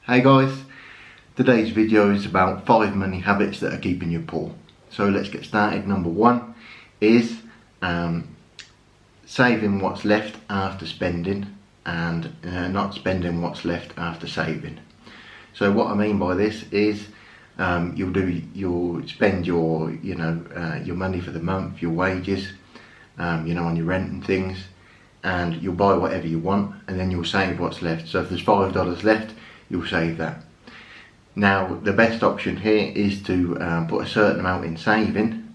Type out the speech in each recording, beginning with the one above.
Hey guys, today's video is about 5 money habits that are keeping you poor. So let's get started. Number one is saving what's left after spending and not spending what's left after saving. So what I mean by this is you'll spend your your money for the month, your wages, on your rent and things, and you'll buy whatever you want, and then you'll save what's left. So if there's $5 left, you'll save that. Now the best option here is to put a certain amount in saving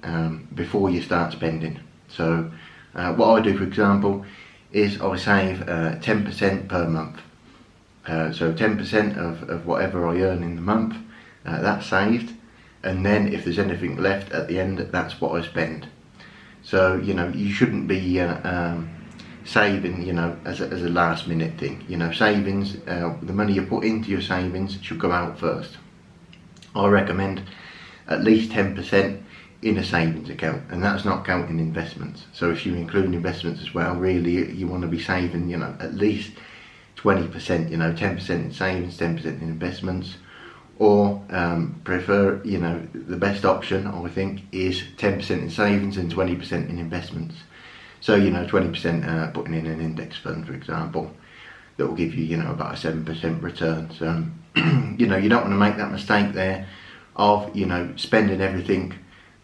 before you start spending. So what I do, for example, is I save 10% per month. So 10% of whatever I earn in the month, that's saved, and then if there's anything left at the end, that's what I spend. So you shouldn't be saving as a last minute thing. Savings, the money you put into your savings should go out first. I recommend at least 10% in a savings account, and that's not counting investments. So if you include investments as well, really you want to be saving at least 20%, 10% in savings, 10% in investments, or prefer, the best option I think is 10% in savings and 20% in investments. So 20% putting in an index fund, for example, that will give you about a 7% return. So you don't want to make that mistake there of spending everything,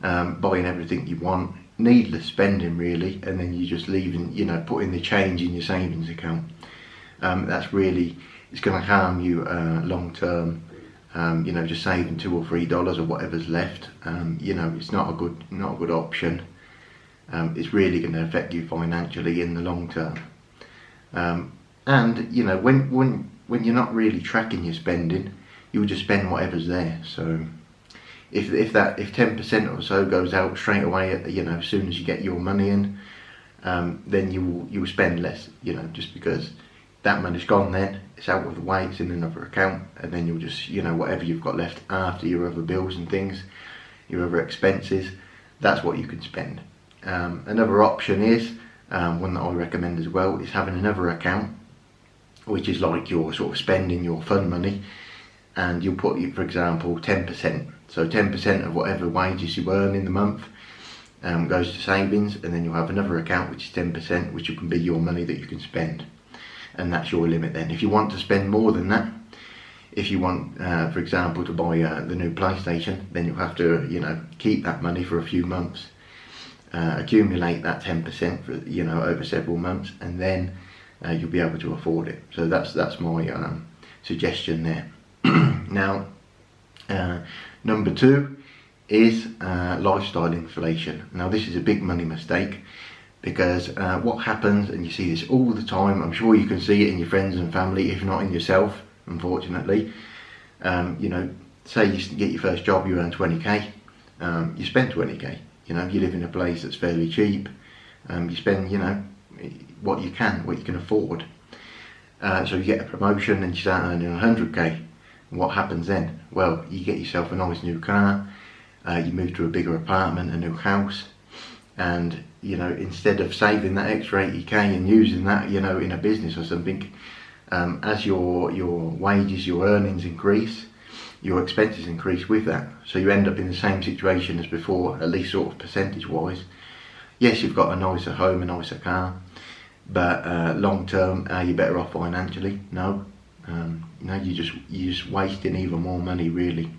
buying everything you want, needless spending really, and then you just leaving putting the change in your savings account. That's really, it's going to harm you long term. Just saving $2 or $3 or whatever's left, it's not a good option. It's really going to affect you financially in the long term. And when you're not really tracking your spending, you'll just spend whatever's there. So if 10% or so goes out straight away, as soon as you get your money in, then you'll spend less. Just because that money's gone, then it's out of the way, it's in another account, and then you'll just whatever you've got left after your other bills and things, your other expenses, that's what you can spend. Another option is one that I recommend as well, is having another account, which is like your sort of spending your fun money, and you'll put, for example, 10%. So 10% of whatever wages you earn in the month goes to savings, and then you'll have another account which is 10%, which can be your money that you can spend, and that's your limit. Then if you want to spend more than that, if you want for example to buy the new PlayStation, then you'll have to keep that money for a few months, accumulate that 10% for over several months, and then you'll be able to afford it. So that's my suggestion there. Now number two is lifestyle inflation. Now this is a big money mistake, because what happens, and you see this all the time, I'm sure you can see it in your friends and family, if not in yourself, unfortunately. Say you get your first job, you earn 20k, you spend 20k. You live in a place that's fairly cheap, you spend what you can afford. So you get a promotion and you start earning 100k. What happens then? Well, you get yourself a nice new car, you move to a bigger apartment, a new house, and instead of saving that extra 80k and using that in a business or something, as your wages, your earnings increase, your expenses increase with that. So you end up in the same situation as before, at least sort of percentage wise. Yes, you've got a nicer home, a nicer car, but long term, are you better off financially? No. You're just wasting even more money really.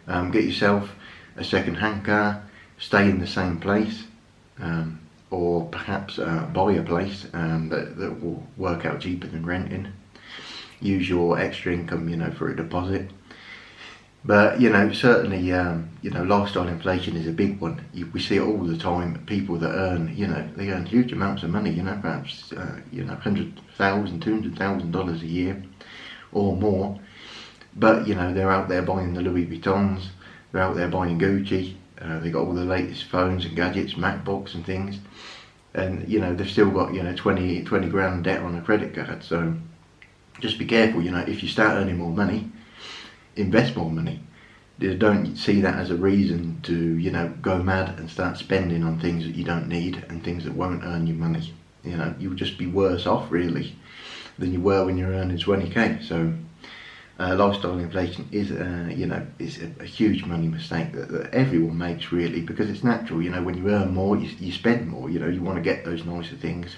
Get yourself a second-hand car, stay in the same place, or perhaps buy a place that will work out cheaper than renting. Use your extra income for a deposit. But certainly lifestyle inflation is a big one. We see it all the time. People that earn they earn huge amounts of money, perhaps $100,000, $200,000 a year or more, but they're out there buying the Louis Vuittons, they're out there buying Gucci, they got all the latest phones and gadgets, MacBooks and things, and they've still got 20 grand debt on a credit card. So just be careful. If you start earning more money, invest more money. Don't see that as a reason to go mad and start spending on things that you don't need and things that won't earn you money. You'll just be worse off really than you were when you're earning 20k. So Lifestyle inflation is, is a huge money mistake that everyone makes, really, because it's natural. When you earn more, you spend more. You want to get those nicer things,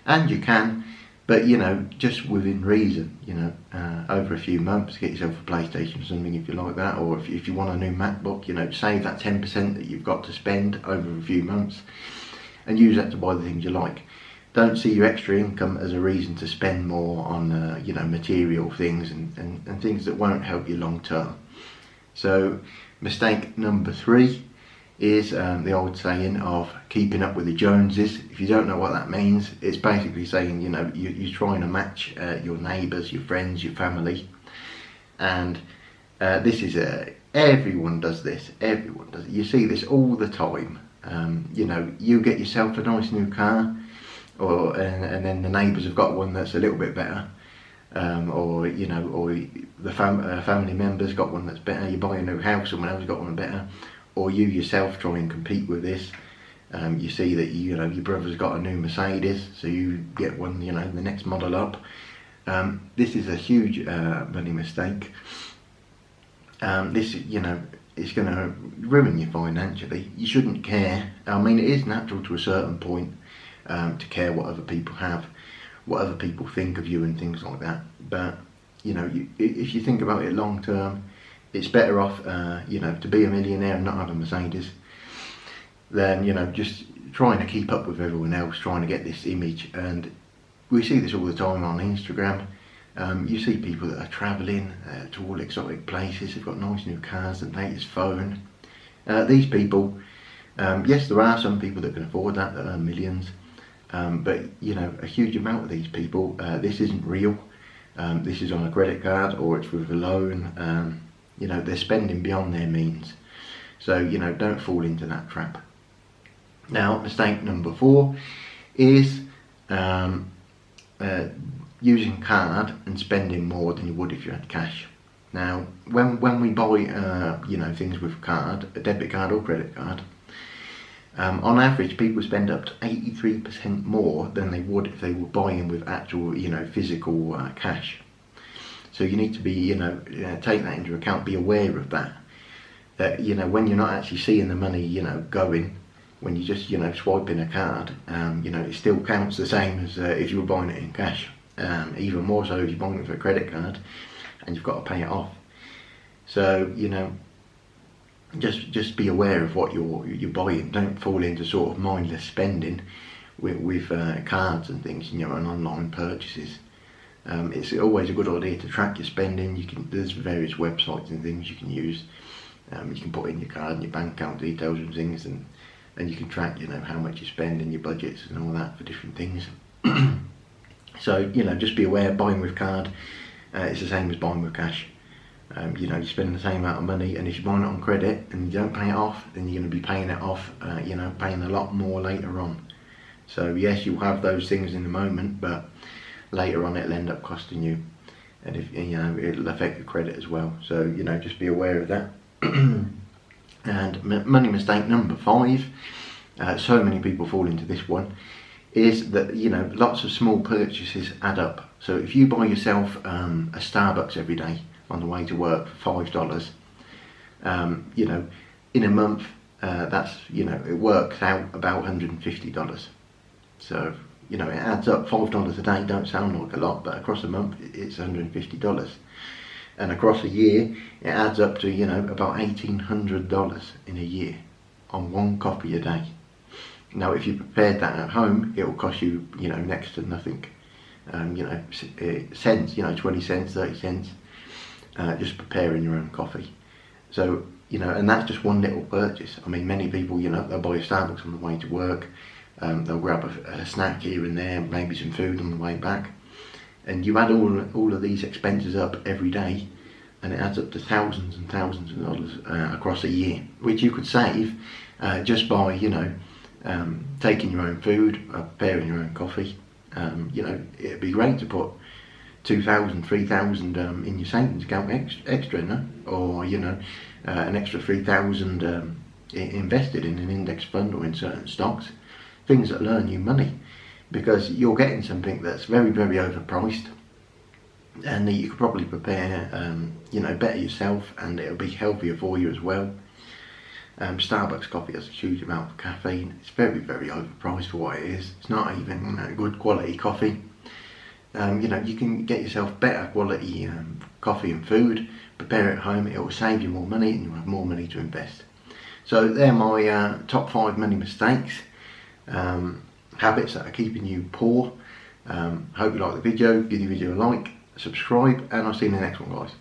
and you can, but just within reason. Over a few months, get yourself a PlayStation or something if you like that, or if you want a new MacBook, save that 10% that you've got to spend over a few months, and use that to buy the things you like. Don't see your extra income as a reason to spend more on material things and things that won't help you long term. So mistake number 3 is the old saying of keeping up with the Joneses. If you don't know what that means, it's basically saying you're trying to match your neighbours, your friends, your family, and this is everyone does this. Everyone does it. You see this all the time. You get yourself a nice new car, and then the neighbours have got one that's a little bit better, or the family members got one that's better. You buy a new house, someone else got one better, or you yourself try and compete with this. You see that your brother's got a new Mercedes, so you get one, the next model up. This is a huge money mistake. This it's going to ruin you financially. You shouldn't care. I mean, it is natural to a certain point to care what other people have, what other people think of you and things like that. But if you think about it long term, it's better off to be a millionaire and not have a Mercedes than just trying to keep up with everyone else, trying to get this image. And we see this all the time on Instagram. You see people that are travelling to all exotic places, they've got nice new cars, the latest phone. These people, yes, there are some people that can afford that earn millions, but a huge amount of these people, this isn't real. This is on a credit card or it's with a loan. They're spending beyond their means. So don't fall into that trap. Now, mistake number 4 is using card and spending more than you would if you had cash. Now, when we buy things with card, a debit card or credit card, on average people spend up to 83% more than they would if they were buying with actual physical cash. So you need to be take that into account, be aware of that when you're not actually seeing the money going, when you just swiping a card, it still counts the same as if you were buying it in cash. Even more so if you're buying it with a credit card and you've got to pay it off. So just be aware of what you're buying. Don't fall into sort of mindless spending with cards and things, and online purchases. It's always a good idea to track your spending. There's various websites and things you can use. You can put in your card and your bank account details and things, and you can track how much you spend and your budgets and all that for different things. So just be aware, buying with card, it's the same as buying with cash. You spend the same amount of money, and if you're buying it on credit and you don't pay it off, then you're going to be paying it off, paying a lot more later on. So yes, you'll have those things in the moment, but later on it'll end up costing you, and if it'll affect your credit as well. So just be aware of that. And money mistake number 5, so many people fall into this one, is that lots of small purchases add up. So if you buy yourself a Starbucks every day on the way to work for $5, in a month that's it works out about $150. So it adds up. $5 a day don't sound like a lot, but across a month it's $150, and across a year it adds up to about $1,800 in a year on one coffee a day. Now, if you prepared that at home, it will cost you, next to nothing. Cents, 20 cents, 30 cents, just preparing your own coffee. So, and that's just one little purchase. I mean, many people, they'll buy a Starbucks on the way to work. They'll grab a snack here and there, maybe some food on the way back. And you add all of these expenses up every day, and it adds up to thousands and thousands of dollars across a year, which you could save just by, taking your own food, preparing your own coffee. It'd be great to put 2,000, 3,000 in your savings account extra, no? Or an extra 3,000 invested in an index fund or in certain stocks, things that earn you money, because you're getting something that's very, very overpriced. and you could probably prepare you know, better yourself, and it'll be healthier for you as well. Starbucks coffee has a huge amount of caffeine. It's very, very overpriced for what it is. It's not even, you know, good quality coffee. You know, you can get yourself better quality coffee and food, prepare it at home. It will save you more money, and you'll have more money to invest. So they're my top 5 money mistakes, habits that are keeping you poor. Hope you like the video. Give the video a like, subscribe, and I'll see you in the next one, guys.